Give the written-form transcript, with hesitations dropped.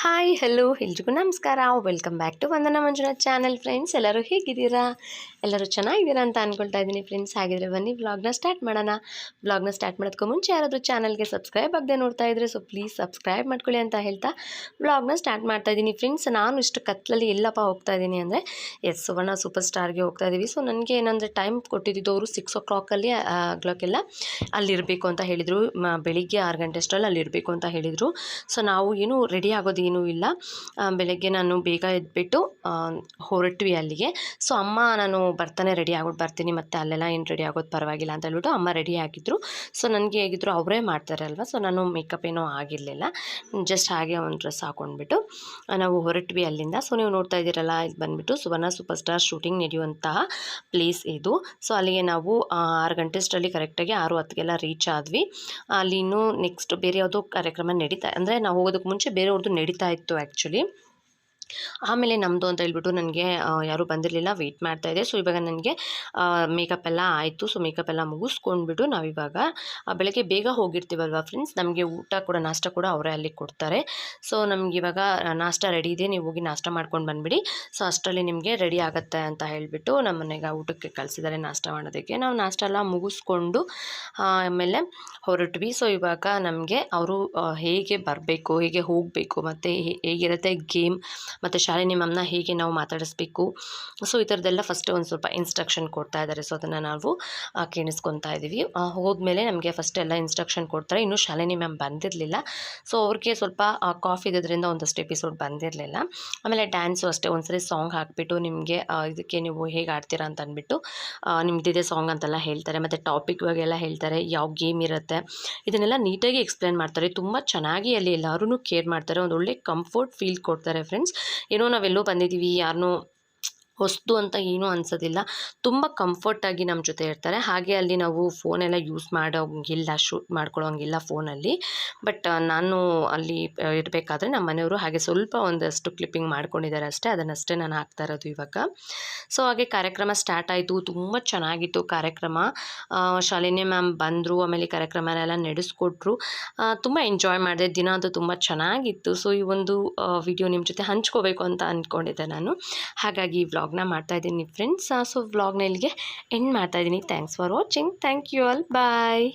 Hi hello ಎಲ್ರಿಗೂ ನಮಸ್ಕಾರ. Welcome back to Vandana Manjunath channel. Friends, ಎಲ್ಲರೂ ಹೇಗಿದ್ದೀರಾ? ಎಲ್ಲರೂ ಚೆನ್ನಾಗಿದ್ದೀರಾ ಅಂತ ಅಂದ್ಕೊಳ್ತಾ ಇದ್ದೀನಿ ಫ್ರೆಂಡ್ಸ್. ಹಾಗಿದ್ರೆ ಬನ್ನಿ ವ್ಲಾಗ್ನ ಸ್ಟಾರ್ಟ್ ಮಾಡೋಣ. ವ್ಲಾಗ್ನ ಸ್ಟಾರ್ಟ್ ಮಾಡೋದಕ್ಕೂ ಮುಂಚೆ ಯಾರಾದರೂ ಚಾನಲ್ಗೆ ಸಬ್ಸ್ಕ್ರೈಬ್ ಆಗದೆ ನೋಡ್ತಾ ಇದ್ದರೆ ಪ್ಲೀಸ್ ಸಬ್ಸ್ಕ್ರೈಬ್ ಮಾಡ್ಕೊಳ್ಳಿ ಅಂತ ಹೇಳ್ತಾ ವ್ಲಾಗ್ನ ಸ್ಟಾರ್ಟ್ ಮಾಡ್ತಾ ಇದ್ದೀನಿ ಫ್ರೆಂಡ್ಸ್. ನಾನು ಇಷ್ಟು ಕತ್ತಲಲ್ಲಿ ಎಲ್ಲಪ್ಪ ಹೋಗ್ತಾ ಇದ್ದೀನಿ ಅಂದರೆ ಸುವರ್ಣ ಸೂಪರ್ ಸ್ಟಾರ್ಗೆ ಹೋಗ್ತಾ ಇದ್ದೀವಿ. ಸೊ ನನಗೆ ಏನಂದರೆ ಟೈಮ್ ಕೊಟ್ಟಿದ್ದು ಅವರು 6 o'clockಲ್ಲಿ ಅಲ್ಲಿರಬೇಕು ಅಂತ ಹೇಳಿದರು. ಬೆಳಿಗ್ಗೆ 6 ಗಂಟೆ ಅಷ್ಟರಲ್ಲಿ ಅಲ್ಲಿರಬೇಕು ಅಂತ ಹೇಳಿದರು. ಸೊ ನಾವು ಏನು ರೆಡಿ ಆಗೋದು ಏನೂ ಇಲ್ಲ. ಬೆಳಗ್ಗೆ ನಾನು ಬೇಗ ಎದ್ಬಿಟ್ಟು ಹೊರಟ್ವಿ ಅಲ್ಲಿಗೆ. ಸೊ ಅಮ್ಮ ನಾನು ಬರ್ತಾನೆ ರೆಡಿ ಆಗ್ಬಿಟ್ಟು ಬರ್ತೀನಿ, ಮತ್ತು ಅಲ್ಲೆಲ್ಲ ಏನು ರೆಡಿ ಆಗೋದು ಪರವಾಗಿಲ್ಲ ಅಂತ ಹೇಳ್ಬಿಟ್ಟು ಅಮ್ಮ ರೆಡಿ ಆಗಿದ್ದರು. ಸೊ ನನಗೆ ಹೇಗಿದ್ರು ಅವರೇ ಮಾಡ್ತಾರೆ ಅಲ್ವಾ, ಸೊ ನಾನು ಮೇಕಪ್ ಏನೂ ಆಗಿರಲಿಲ್ಲ. ಜಸ್ಟ್ ಹಾಗೆ ಒಂದು ಡ್ರೆಸ್ ಹಾಕ್ಕೊಂಡ್ಬಿಟ್ಟು ನಾವು ಹೊರಟ್ವಿ ಅಲ್ಲಿಂದ. ಸೊ ನೀವು ನೋಡ್ತಾ ಇದ್ದೀರಲ್ಲ, ಇದು ಬಂದುಬಿಟ್ಟು ಸುವರ್ಣ ಸೂಪರ್ ಸ್ಟಾರ್ ಶೂಟಿಂಗ್ ನಡೆಯುವಂತಹ ಪ್ಲೇಸ್ ಇದು. ಸೊ ಅಲ್ಲಿಗೆ ನಾವು 6 ಗಂಟೆ ಅಷ್ಟರಲ್ಲಿ ಕರೆಕ್ಟಾಗಿ 6:10ಗೆಲ್ಲ ರೀಚ್ ಆದ್ವಿ. ಅಲ್ಲಿ ಇನ್ನೂ ನೆಕ್ಸ್ಟ್ ಬೇರೆ ಯಾವುದೋ ಕಾರ್ಯಕ್ರಮ ನಡೀತಾ, ಅಂದರೆ ನಾವು ಹೋಗೋದಕ್ಕೆ ಮುಂಚೆ ಬೇರೆಯವ್ರದ್ದು ನಡೀತಾ ಇತ್ತು ಆ್ಯಕ್ಚುಲಿ. ಆಮೇಲೆ ನಮ್ಮದು ಅಂತ ಹೇಳ್ಬಿಟ್ಟು ನನಗೆ ಯಾರೂ ಬಂದಿರಲಿಲ್ಲ, ವೆಯ್ಟ್ ಮಾಡ್ತಾಯಿದ್ದೆ. ಸೊ ಇವಾಗ ನನಗೆ ಮೇಕಪ್ ಎಲ್ಲ ಆಯಿತು. ಸೊ ಮೇಕಪ್ ಎಲ್ಲ ಮುಗಿಸ್ಕೊಂಡ್ಬಿಟ್ಟು ನಾವಿವಾಗ ಬೆಳಗ್ಗೆ ಬೇಗ ಹೋಗಿರ್ತೀವಲ್ವ ಫ್ರೆಂಡ್ಸ್, ನಮಗೆ ಊಟ ಕೂಡ ನಾಷ್ಟ ಕೂಡ ಅವರೇ ಅಲ್ಲಿ ಕೊಡ್ತಾರೆ. ಸೊ ನಮಗಿವಾಗ ನಾಷ್ಟ ರೆಡಿ ಇದೆ, ನೀವು ಹೋಗಿ ನಾಷ್ಟ ಮಾಡ್ಕೊಂಡು ಬಂದುಬಿಡಿ, ಸೊ ಅಷ್ಟರಲ್ಲಿ ನಿಮಗೆ ರೆಡಿ ಆಗುತ್ತೆ ಅಂತ ಹೇಳಿಬಿಟ್ಟು ನಮ್ಮ ಮನೆಗೆ ಊಟಕ್ಕೆ ಕಳಿಸಿದ್ದಾರೆ ನಾಷ್ಟ ಮಾಡೋದಕ್ಕೆ. ನಾವು ನಾಷ್ಟ ಎಲ್ಲ ಮುಗಿಸ್ಕೊಂಡು ಆಮೇಲೆ ಹೊರಟ್ವಿ. ಸೊ ಇವಾಗ ನಮಗೆ ಅವರು ಹೇಗೆ ಬರಬೇಕು, ಹೇಗೆ ಹೋಗಬೇಕು, ಮತ್ತು ಹೇಗಿರುತ್ತೆ ಗೇಮ್, ಮತ್ತು ಶಾಲಿನಿ ಮ್ಯಾಮ್ನ ಹೇಗೆ ನಾವು ಮಾತಾಡಿಸ್ಬೇಕು, ಸೊ ಈ ಥರದ್ದೆಲ್ಲ ಫಸ್ಟ್ ಒಂದು ಸ್ವಲ್ಪ ಇನ್ಸ್ಟ್ರಕ್ಷನ್ ಕೊಡ್ತಾ ಇದ್ದಾರೆ. ಸೊ ಅದನ್ನು ನಾವು ಕೇಳಿಸ್ಕೊತಾ ಇದ್ದೀವಿ. ಹೋದ್ಮೇಲೆ ನಮಗೆ ಫಸ್ಟ್ ಎಲ್ಲ ಇನ್ಸ್ಟ್ರಕ್ಷನ್ ಕೊಡ್ತಾರೆ. ಇನ್ನೂ ಶಾಲಿನಿ ಮ್ಯಾಮ್ ಬಂದಿರಲಿಲ್ಲ. ಸೊ ಅವ್ರಿಗೆ ಸ್ವಲ್ಪ ಕಾಫ್ ಇದ್ದಿದ್ದರಿಂದ ಒಂದಷ್ಟು ಎಪಿಸೋಡ್ ಬಂದಿರಲಿಲ್ಲ. ಆಮೇಲೆ ಡ್ಯಾನ್ಸು ಅಷ್ಟೇ, ಒಂದ್ಸರಿ ಸಾಂಗ್ ಹಾಕಿಬಿಟ್ಟು ನಿಮಗೆ ಇದಕ್ಕೆ ನೀವು ಹೇಗೆ ಆಡ್ತೀರಾ ಅಂತ ಅಂದ್ಬಿಟ್ಟು ನಿಮ್ಮದಿದೆ ಸಾಂಗ್ ಅಂತೆಲ್ಲ ಹೇಳ್ತಾರೆ, ಮತ್ತು ಟಾಪಿಕ್ ಬಗ್ಗೆ ಎಲ್ಲ ಹೇಳ್ತಾರೆ, ಯಾವ ಗೇಮ್ ಇರುತ್ತೆ ಇದನ್ನೆಲ್ಲ ನೀಟಾಗಿ ಎಕ್ಸ್ಪ್ಲೇನ್ ಮಾಡ್ತಾರೆ. ತುಂಬ ಚೆನ್ನಾಗಿ ಅಲ್ಲಿ ಎಲ್ಲರೂ ಕೇರ್ ಮಾಡ್ತಾರೆ, ಒಂದು ಒಳ್ಳೆ ಕಂಫರ್ಟ್ ಫೀಲ್ ಕೊಡ್ತಾರೆ ಫ್ರೆಂಡ್ಸ್. ಏನೋ ನಾವೆಲ್ಲೋ ಬಂದಿದ್ದೀವಿ, ಯಾರನ್ನೂ ಹೊಸ್ತು ಅಂತ ಏನೂ ಅನಿಸೋದಿಲ್ಲ, ತುಂಬ ಕಂಫರ್ಟಾಗಿ ನಮ್ಮ ಜೊತೆ ಇರ್ತಾರೆ. ಹಾಗೆ ಅಲ್ಲಿ ನಾವು ಫೋನೆಲ್ಲ ಯೂಸ್ ಮಾಡೋಂಗಿಲ್ಲ, ಶೂಟ್ ಮಾಡ್ಕೊಳ್ಳೋಂಗಿಲ್ಲ ಫೋನಲ್ಲಿ. ಬಟ್ ನಾನು ಅಲ್ಲಿ ಇರಬೇಕಾದ್ರೆ ನಮ್ಮ ಮನೆಯವರು ಹಾಗೆ ಸ್ವಲ್ಪ ಒಂದಷ್ಟು ಕ್ಲಿಪ್ಪಿಂಗ್ ಮಾಡ್ಕೊಂಡಿದ್ದಾರೆ ಅಷ್ಟೇ, ಅದನ್ನಷ್ಟೇ ನಾನು ಹಾಕ್ತಾ ಇರೋದು ಇವಾಗ. ಸೊ ಹಾಗೆ ಕಾರ್ಯಕ್ರಮ ಸ್ಟಾರ್ಟ್ ಆಯಿತು. ತುಂಬ ಚೆನ್ನಾಗಿತ್ತು ಕಾರ್ಯಕ್ರಮ. ಶಾಲಿನಿ ಮ್ಯಾಮ್ ಬಂದರು, ಆಮೇಲೆ ಕಾರ್ಯಕ್ರಮನೆಲ್ಲ ನಡೆಸ್ಕೊಟ್ರು. ತುಂಬ ಎಂಜಾಯ್ ಮಾಡಿದೆ, ದಿನ ಅಂತೂ ತುಂಬ ಚೆನ್ನಾಗಿತ್ತು. ಸೊ ಈ ಒಂದು ವಿಡಿಯೋ ನಿಮ್ಮ ಜೊತೆ ಹಂಚ್ಕೋಬೇಕು ಅಂತ ಅಂದ್ಕೊಂಡಿದ್ದೆ ನಾನು, ಹಾಗಾಗಿ ವ್ಲಾಗ್ನ ಮಾಡ್ತಾಯಿದ್ದೀನಿ ಫ್ರೆಂಡ್ಸ್. ಸೊ ವ್ಲಾಗ್ನ ಇಲ್ಲಿಗೆ ಎಂಡ್ ಮಾಡ್ತಾಯಿದ್ದೀನಿ. Thanks for watching. Thank you all. Bye.